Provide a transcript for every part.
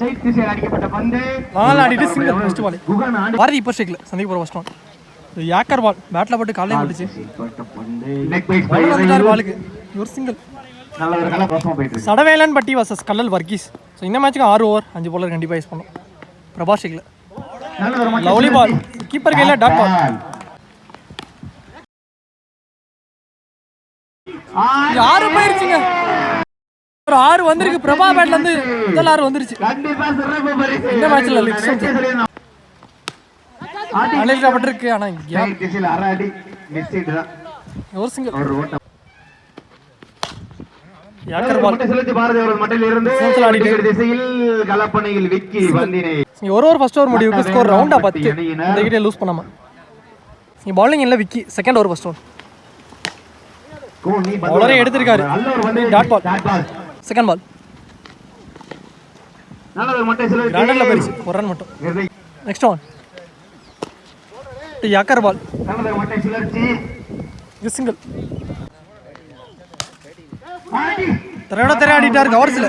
Side திசையில் அடிக்கப்பட்ட பந்து நாலு அடிட்டு சிங்கிள் ஃபர்ஸ்ட் பால். பாரதி இப்போ ஸ்ட்ரைக்ல சந்திக்க போற ஃபர்ஸ்ட் ஒன். யாக்கர் பால் பேட்ல போட்டு காலையில போட்டுச்சு. பால் வந்துட்டார் பாலுக்கு. ஒரு சிங்கிள். நல்ல ஒரு கலா பாசமா போயிட்டு இருக்கு. சடவேலன் பட்டி வர்சஸ் கல்லல் வர்கீஸ். ஸோ இந்த மேட்ச்சுக்கு 6 ஓவர் 5 பாலர் கண்டிப்பாக யூஸ் பண்ணோம். பிரபா ஸ்ட்ரைக்ல நல்ல ஒரு லவ்லி பால் கீப்பர் கையில டாட் பால். யாரு போயிருச்சுங்க. ஒரு 6 வந்திருக்கு. பிரபா பேட்ல இருந்து முதல் 6 வந்துருச்சு. கண்டிப்பா சிறப்பு பரிசு இந்த மேட்ச்ல அழைக்கப்பட்டிருக்கு. ஆனா சைட் திசையில் அரை அடி மிஸ் ஹிட் தான். ஒரு சிங்கிள். ஒரு ஓட்டம் யாக்கர் பால் செலுத்தி பாரதி அவர்கள் மட்டில் இருந்து திசையில் கலப்பனையில் விக்கி பந்தினை ஒரு ஃபர்ஸ்ட் ஓவர் முடிவுக்கு ஸ்கோர் ரவுண்டா 10. இந்த கிட்ட லூஸ் பண்ணாம நீ பவுலிங் இல்ல விக்கி செகண்ட் ஓவர் ஃபர்ஸ்ட் ஓவர் பவுலரே எடுத்திருக்காரு. Dot ball second ball. நல்ல ஒரு மட்டை செலுத்தி ரன்ல பரிசு ஒரு ரன் மட்டும். நெக்ஸ்ட் ஒன் யாக்கர் பால் நல்ல ஒரு மட்டை சுழற்சி சிங்கிள். ஆடிட்டாரு கவர்ஸ்ல.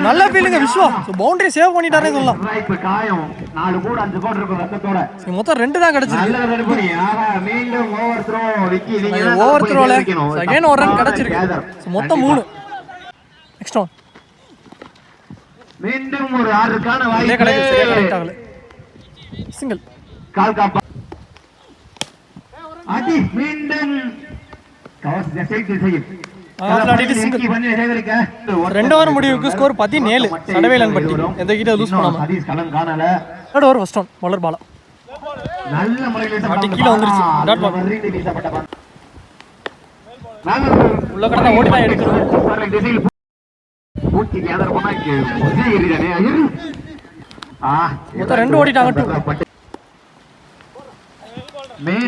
நல்ல ஃபீலிங் விஸ்வா. பவுண்டரி சேவ் பண்ணிட்டாருன்னு சொல்லலாம். காயம் 4 கோட் 5 கோட் இருக்கும் ரத்தத்தோட. மொத்தம் 2 தான் கிடைச்சிருக்கு. நல்ல ரன் ஆஹா மீண்டும் ஓவர் த்ரோ விக்கி நீங்க ஓவர் த்ரோல செகண்ட் ஒரு ரன் கிடைச்சிருக்கு. மொத்தம் 3. நெக்ஸ்ட் ஒன் மீண்டும் ஒரு 6க்கான வாய்ப்பு கிடைக்கல. சிங்கிள். கால் காப்பா அடி மீண்டும் கவர்ஸ் ஜெயித்து செய்யும். ரெண்டு ஓவர் முடிவுக்கு ஸ்கோர் 17. சடவேலன் பட்டி எந்த கிட்ட லூஸ் பண்ணாம. Third over first one bowler Bala நல்ல முறையில் கீழ வந்துருச்சு. டாட் பால் உள்ள கடந்த ஓடி தான் எடுக்கணும். பூச்சி கேதர் பண்ணா ஏறிதானே மொத்தம் 2 ஓடிட்டாங்க.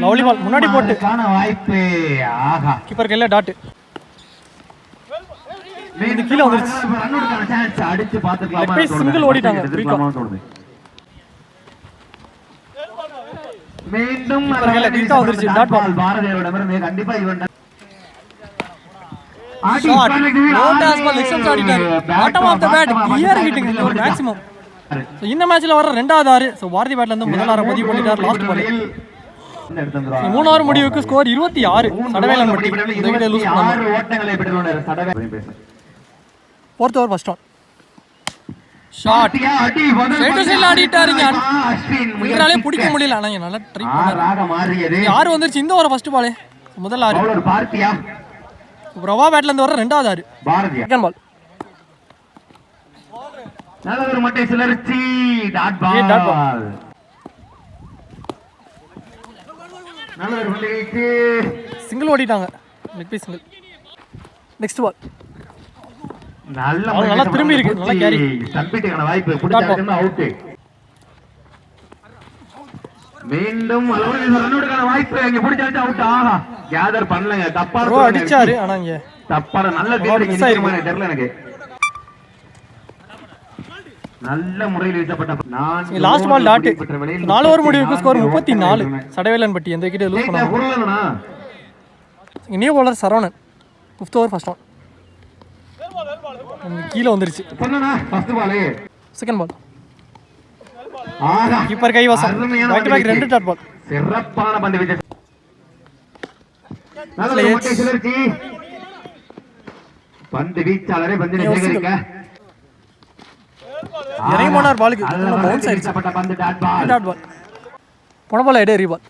லவ்லி பால் முன்னாடி போட்டு வாய்ப்பு. ஆஹா கீப்பர் கையில டாட் கீழே வந்துருச்சு. அடிச்சு பாத்துக்கலாம். சிங்கிள் ஓடிட்டாங்க. மீண்டும் வந்துருச்சு. டாட் பால் பாரதியோட கண்டிப்பா இவன் இந்த மேட்ச்ல வர 2வது 6. சோ பாரதி பேட்ல இருந்து முதல் 6 பதிவு பண்ணிட்டார். லாஸ்ட் பால் 3 ஓவர் முடிவுக்கு ஸ்கோர் 26. சடவேலன் பட்டி இந்த கிட்ட லூஸ் பண்ணாம 6 ஓட்டங்களை பெற்றுள்ளார். Sadavelan 4th over first one shot straight சைடுல ஆடிட்டாருங்க. இவராலே பிடிக்க முடியல. ஆனா நல்லா ட்ரை பண்ணாரு. 6 வந்துருச்சு. இந்த ஓவர் ஃபர்ஸ்ட் பால் முதல் 6. பவுலர் பார்த்தியா பிரபா பேட்ல இருந்து வர 2வது 6. பாரதி செகண்ட் பால் நல்ல ஒரு மட்டை சுழற்சி. டாட் பால் நல்ல ஒரு மட்டைக்கு சிங்கிள் ஓடிட்டாங்க. லெக் பீஸ் சிங்கிள். நெக்ஸ்ட் பால் நல்லா திரும்பி இருக்கு. நல்லா கேரி தப்பிட்டுக்கான வாய்ப்பு. புடிச்சாருன்னா அவுட். மீண்டும் ரன்னுக்கான வாய்ப்பு. அங்க புடிச்சாச்சு அவுட். ஆஹா கேதர் பண்ணலங்க. தப்பா அடிச்சாரு. ஆனா இங்க தப்பா நல்ல மிஸ் ஆயிருக்குமா தெரியல எனக்கு. நல்ல முறையில் வீசப்பட்ட லாஸ்ட் பால் டாட். 4 ஓவர் முடிவுக்கு ஸ்கோர் 34. சடவேலன் பட்டி எந்த கிட்ட லூஸ் பண்ணாங்க. New bowler Saravanan 5th over first one கீழ வந்துருச்சு. செகண்ட் பால் கீப்பர் கைவசம். Back to back 2 dot ball. சிறப்பான பந்து வீச்சு. நல்ல மட்டை சுழற்சி. பந்து வீச்சாளரே பந்தினை சேகரிக்க இறங்கி போனார். பாலுக்கு பவுன்ஸ் ஆயிடுச்சு. பந்து டாட் பால். டாட் பால் போன பால் எடே ரீபால்.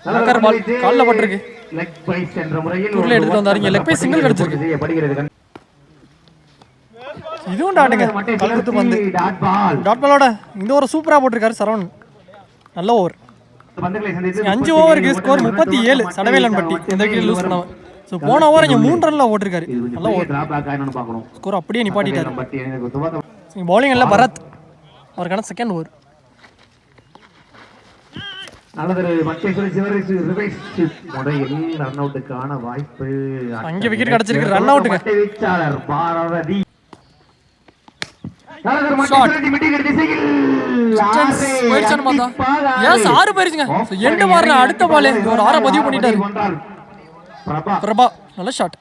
யாக்கர் பால் கால்ல பட்டிருக்கு. லெக் பைஸ் என்ற முறையில் உள்ள எடுத்து வந்தாருங்க. லெக் பைஸ் சிங்கிள் கிடைச்சிருக்கு. படிக்கிறது இதுவும் டாட்டுங்க. கல்குத்து பந்து டாட் பாலோட இந்த ஒரு சூப்பரா போட்டிருக்காரு சரவணன். நல்ல ஓவர். 5 ஓவருக்கு ஸ்கோர் 37. சடவேலன் பட்டி எந்த விக்கெட் லூஸ் பண்ணாம. சோ போன ஓவர் இங்க 3 ரன்ல ஓட்டிருக்காரு. நல்ல ஓவர். ஸ்கோர் அப்படியே நிப்பாட்டிட்டாரு. பவுலிங் இல்ல பரத் அவருக்கான செகண்ட் ஓவர். நல்லது மட்டை சுழற்சி ரிவைஸ் முறையில் ரன் அவுட்டுக்கான வாய்ப்பு. அங்க விக்கெட் கிடைச்சிருக்கு. ரன் அவுட்டுங்க. மட்டை வீச்சாளர் பாரதி அடுத்த பால் ஒரு 6 பதிவு பண்ணிட்டாரு. பிரபா நல்ல ஷாட்.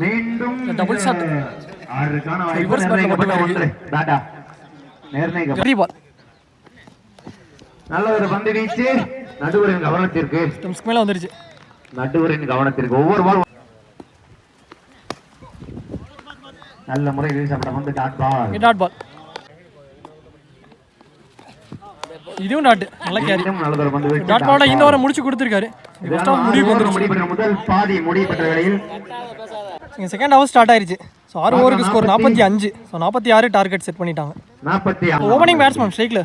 மீண்டும் டபுள் ஷாட். ஆறுக்கான வாய்ப்பு ரிவர்ஸ் பேட்ல நிர்ணயிக்கப்பட்ட மட்டும் ஒன்று. டாடா நிர்ணயிக்கப்பட்ட பெரிய பால் நல்ல ஒரு பந்து வீச்சு. நடுவரின் கவனத்திற்கு ஸ்டெம்ஸ்க்கு மேல வந்துருச்சு. நடுவரின் கவனத்திற்கு ஒவ்வொரு பால் நல்ல முறையில் வீசப்பட்ட பந்து டாட் பால். Dot ball. இதுவும் டாட். நல்ல கேரி. நல்லதொரு பந்து வீச்சு. டாட் பாலோட இந்த ஓவர் முடிச்சு கொடுத்திருக்காரு. ஃபர்ஸ்ட் ஹாஃப் முடிவுக்கு வந்துருச்சு. முடிவுற்ற முதல் பாதி முடிவுற்ற வேளையில் இங்க செகண்ட் ஹாஃப் ஸ்டார்ட் ஆயிருச்சு. ஸோ 6 ஓவருக்கு ஸ்கோர் 45. ஸோ 46 டார்கெட் செட் பண்ணிட்டாங்க. 46 ஓப்பனிங் பேட்ஸ்மேன் ஸ்ட்ரைக்ல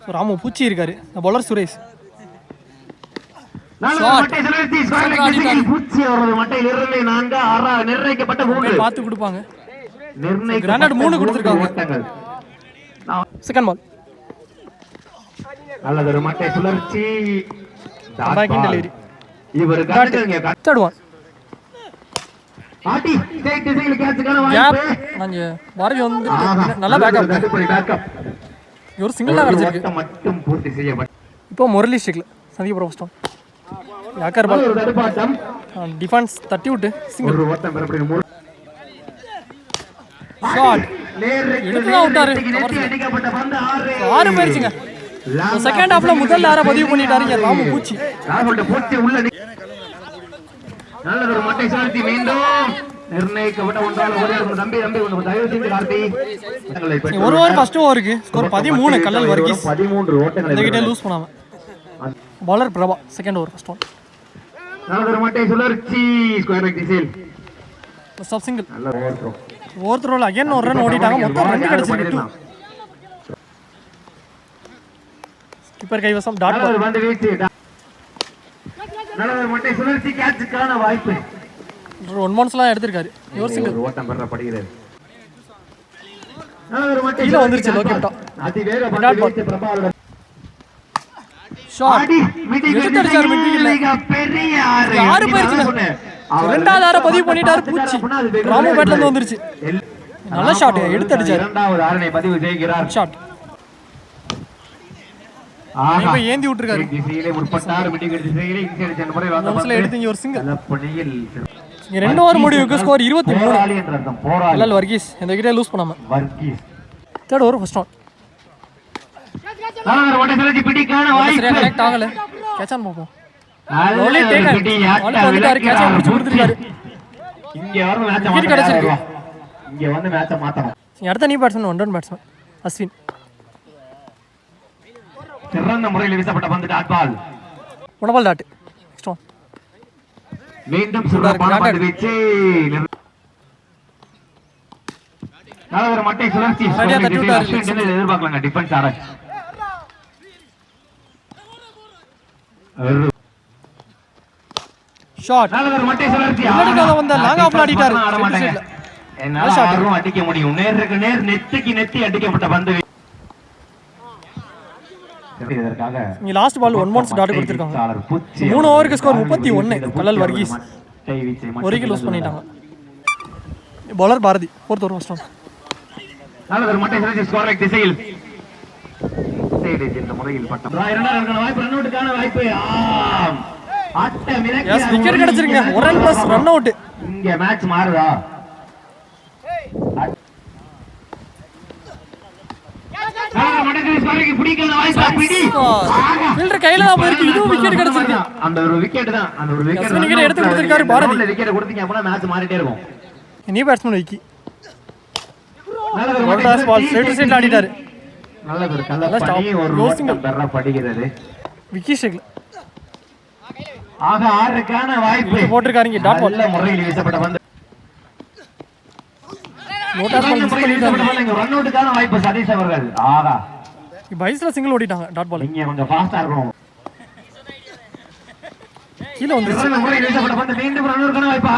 ஸோ ராமு பூச்சி இருக்காரு. பவுலர் சுரேஷ். பார்த்து கொடுப்பாங்க. கிராண்டட் 3 கொடுத்துருக்காங்க. Second ball. நல்லதொரு மட்டை சுழற்சி. Backing delivery. இவர் தேர்ட் ஒன். ஆட்டி ஸ்ட்ரைட் திசையில் கேட்ச்க்கான கேப். வாய்ப்பு. நாங்க பாரதி வந்து நல்ல பேக்கப். ஒரு சிங்கிள் தான் கிடைச்சிருக்கு. மட்டும் பூர்த்தி செய்யப்பட்ட இப்போ முரளி ஸ்ட்ரைக்ல சந்தீப் ரோஸ்டம். யாக்கர் பால். ஒரு தடுப்பாட்டம். டிஃபென்ஸ் தட்டி விட்டு சிங்கிள். ஒரு ஓட்டம் பெறப்படுகிறது. ஷாட். நேருக்கு எடுத்து அவுட்டாரு. அடிக்கப்பட்ட பந்து 6 போயிருச்சுங்க. செகண்ட் ஹாஃப்ல முதல்ல யாரை பதிவு பண்ணிட்டாருங்க ராமு பூச்சி. ராமுட பூச்சி உள்ள நல்ல ஒரு மட்டை சுழற்சி. மீண்டும் நிர்ணயிக்கப்பட்ட ஒன்றால் ஒரு தம்பி ஒன்று தயவு செஞ்சு கார்த்தி. ஒரு ஓவர் ஃபர்ஸ்ட் ஓவருக்கு ஸ்கோர் 13. கல்லல் வர்கீஸ் 13 ஓட்டங்களை இந்த கிட்ட லூஸ் பண்ணாம. Bowler Prabha second over first one. நல்ல ஒரு மட்டை சுழற்சி. ஸ்கொயர் ரைட் திசையில் ஃபர்ஸ்ட் ஆஃப் சிங்கிள். நல்ல ஓவர் த்ரோ. ஓவர் த்ரோல அகைன் ஒரு ரன் ஓடிட்டாங்க. மொத்தம் 2 கிடைச்சிருக்கு. கீப்பர் கைவசம் டாட் பால். வந்து வீச்சு. நல்ல ஒரு மட்டை சுழற்சி. கேட்ச்க்கான வாய்ப்பு. 1 மந்த்ஸ்லாம் எடுத்திருக்காரு. Your single. ஒரு ஓட்டம் பெறப்படுகிறது. நல்ல ஒரு மட்டை கீழ வந்துருச்சு லோகேட்டா. அதிவேக பந்து வீச்சு பிரபாவரோட ஷாட். அடி மிடி எடுத்துட்டாரு மிடில. பெரிய 6 போயிருச்சுங்க. ரெண்டாவது ஆற பதிவு பண்ணிட்டாரு பூச்சி. ராமு பேட்ல இருந்து வந்துருச்சு. நல்ல ஷாட் எடுத்து அடிச்சாரு. இரண்டாவது ஆரனை பதிவு செய்கிறார். ஷாட். இப்போ ஏந்தி விட்டுருக்காரு. திசையிலே முற்பட்டார். மிடி திசையிலே இன்சைட் சென்ற முறை வந்த மவுன்ஸ்ல எடுத்து இங்க ஒரு சிங்கிள். கலப்பணியில் இங்க 2 ஓவர் முடிவுக்கு ஸ்கோர் 23. போராளி என்ற அர்த்தம். போராளி. கல்லல் வர்கீஸ் இந்த கிட்ட லூஸ் பண்ணாம. Varghese third over first one. நல்ல ஒரு சுழற்சி. பிடிக்கான வாய்ப்பு. சரியா கனெக்ட் ஆகல. கேட்ச் ஆன் பாப்போம். நல்ல லோலி ஒரு டேக். பிடி. ஆல் வந்துட்டாரு. கேட்ச் ஆன் முடிச்சு கொடுத்திருக்காரு. இங்க வந்து மேட்ச் விக்கெட் கிடைச்சிருக்கு. இங்க வந்து மேட்சை மாத்தணும். அடுத்த நீ பேட்ஸ்மேன் 1 ரன் பேட்ஸ்மேன் அஸ்வின். சிறந்த முறையில் வீசப்பட்ட பந்து dot ball. One ball dot. Next one. மீண்டும் சிறப்பான பந்து வீச்சு. நல்ல ஒரு மட்டை சுழற்சி. ரெடியா தட்டி விட்டாரு. அஸ்வின் எதிர்பார்க்கலாங்க டிஃபென்ஸ் ஆட. ஷாட். நல்ல ஒரு மட்டை சுழற்சி. முன்னாடிக்காக வந்த லாங் ஆஃப்ல ஆடிட்டாரு. ஆட மாட்டாங்க. என்னால ஆறும் அடிக்க முடியும். நேருக்கு நேர் நெத்திக்கு நெத்தி அடிக்கப்பட்ட பந்து. இதற்காக இங்க லாஸ்ட் பால் 1 மந்த்ஸ் டாட் கொடுத்திருக்காங்க. 3 ஓவருக்கு ஸ்கோர் 31. கல்லல் வர்கீஸ் 1 விக்கெட் லூஸ் பண்ணிட்டாங்க. Bowler Bharathi fourth over first one. நல்ல ஒரு மட்டை சுழற்சி. ஸ்கோர் ரைட் திசையில் இந்த முறையில் பட்டம். இரண்டாவது வாய்ப்பு. ரன் அவுட்டுக்கான வாய்ப்பு. ஆம் அட்ட மிரக்கி. எஸ் விக்கெட் கிடைச்சிருங்க. 1 ரன் பிளஸ் ரன் அவுட். இங்க மேட்ச் மாறுதா? ஃபீல்டர் கையில தான் போயிருக்கு. இதுவும் விக்கெட் கிடைச்சிருக்கு. அந்த ஒரு விக்கெட் தான். அந்த ஒரு விக்கெட் விக்கெட் எடுத்து கொடுத்திருக்காரு பாரதி. விக்கெட் கொடுத்தீங்க அப்படினா மேட்ச் மாறிட்டே இருக்கும். நீ பேட்ஸ்மேன் விக்கி. நல்ல டாஸ் பால் ஸ்ட்ரைட் ஆடிட்டாரு. நல்ல ஒரு கல்லப்பணி. ஒரு ஓட்டம் பெறப்படுகிறது. விக்கி ஷேக்ல. ஆக 6க்கான வாய்ப்பு போட்டுருக்காருங்க. Dot ball. நல்ல முறையில் வீசப்பட்ட பந்து. நோட்டாஸ் பால் மிஸ் பண்ணிட்டாங்க. ரன் அவுட்டுக்கான வாய்ப்பு சதீஷ் அவர்கள். ஆகா பைஸ்ல சிங்கிள் ஓடிட்டாங்க. Dot ball. நீங்க கொஞ்சம் ஃபாஸ்டா இருக்கணும். கீழ வந்துருச்சு. நல்ல முறையில் வீசப்பட்ட பந்து. மீண்டும் ரன் அவுட்டுக்கான வாய்ப்பு.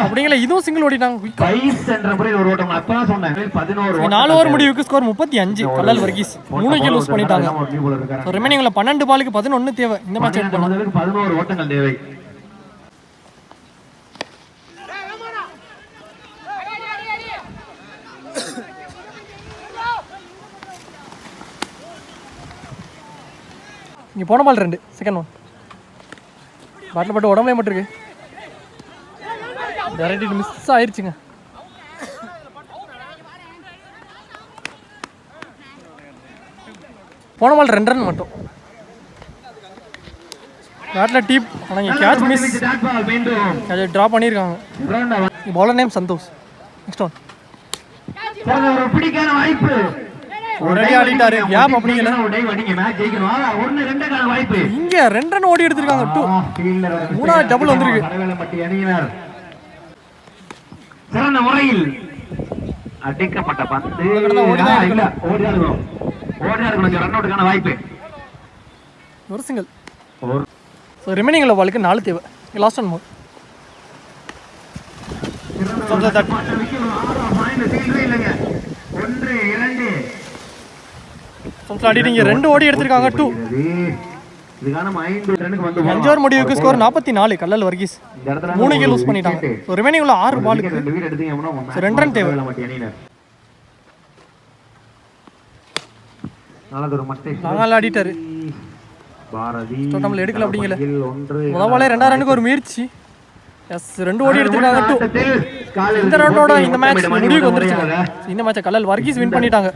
அப்படிங்கல இதுவும் சிங்கிள் ஓடிட்டாங்க. பைஸ் என்ற முறையில் ஒரு ஓட்டம். அப்பதான் சொன்னேன் 11 4 ஓவர் முடிவுக்கு score 35. Kallal Varghese 3 wicket lose பண்ணிட்டாங்க. சோ ரிமைனிங்ல 12 பாலுக்கு 11 தேவை. இந்த மேட்ச் வின் பண்ண 11 ஓட்டங்கள் தேவை. இங்க போன பால் 2 செகண்ட் ஒன். பாட்டில் பட்டு உடம்பே மட்டும் இருக்கு. டேரக்ட் மிஸ் ஆயிருச்சுங்க. போன பால் 2 ரன் மட்டும். பேட்டில் டீப், ஆனால் இங்கே கேட்ச் மிஸ், டாட் பால் மீண்டும் அதை ட்ரா பண்ணியிருக்காங்க. Bowler name Santhosh. Next one ஒரு பிடிக்கான வாய்ப்பு உடனே ஆடிட்டாரு. கேப் அப்படிங்கல மேட்ச் ஜெயிக்கணும். 1-2க்கான வாய்ப்பு. இங்க 2 ரன் ஓடி எடுத்திருக்காங்க. 2 மூணாவது டபுள் வந்திருக்கு. கடவேலம்பட்டி அணியினர் சிறந்த முறையில் அடிக்கப்பட்ட பந்து ஓடியாடுவோம். ரன் அவுட்டுக்கான வாய்ப்பு. ஒரு சிங்கிள். ஸோ ரிமைனிங் உள்ள பாலுக்கு 4 தேவை. Last one more. ஆடிட்டீங்க. 2 ஓடி எடுத்திருக்காங்க. 2 5 ஓவர் முடிவுக்கு ஸ்கோர் 44. கல்லல் வர்கீஸ் 3 கே லூஸ் பண்ணிட்டாங்க. ஸோ ரிமைனிங் உள்ள 6 பாலுக்கு 2 ரன் தேவை. நாங்கள் ஆடிட்டாரு. டோட்டல் எடுக்கல அப்படிங்கல. முதல் பாலே 2 ரன்னுக்கு ஒரு முயற்சி. எஸ் 2 ஓடி எடுத்திருக்காங்க. 2 இந்த ரவுண்டோட இந்த மேட்ச் முடிவுக்கு வந்துருச்சு. இந்த மேட்சை கல்லல் வர்கீஸ் வின் பண்ணிட்டாங்க.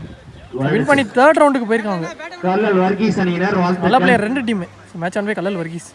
வின் பண்ணி 3rd ரவுண்டுக்கு போயிருக்காங்க. கல்லல் வர்கீஸ் அணியினர் நல்ல player 2 team. Match won by Kallal Varghese.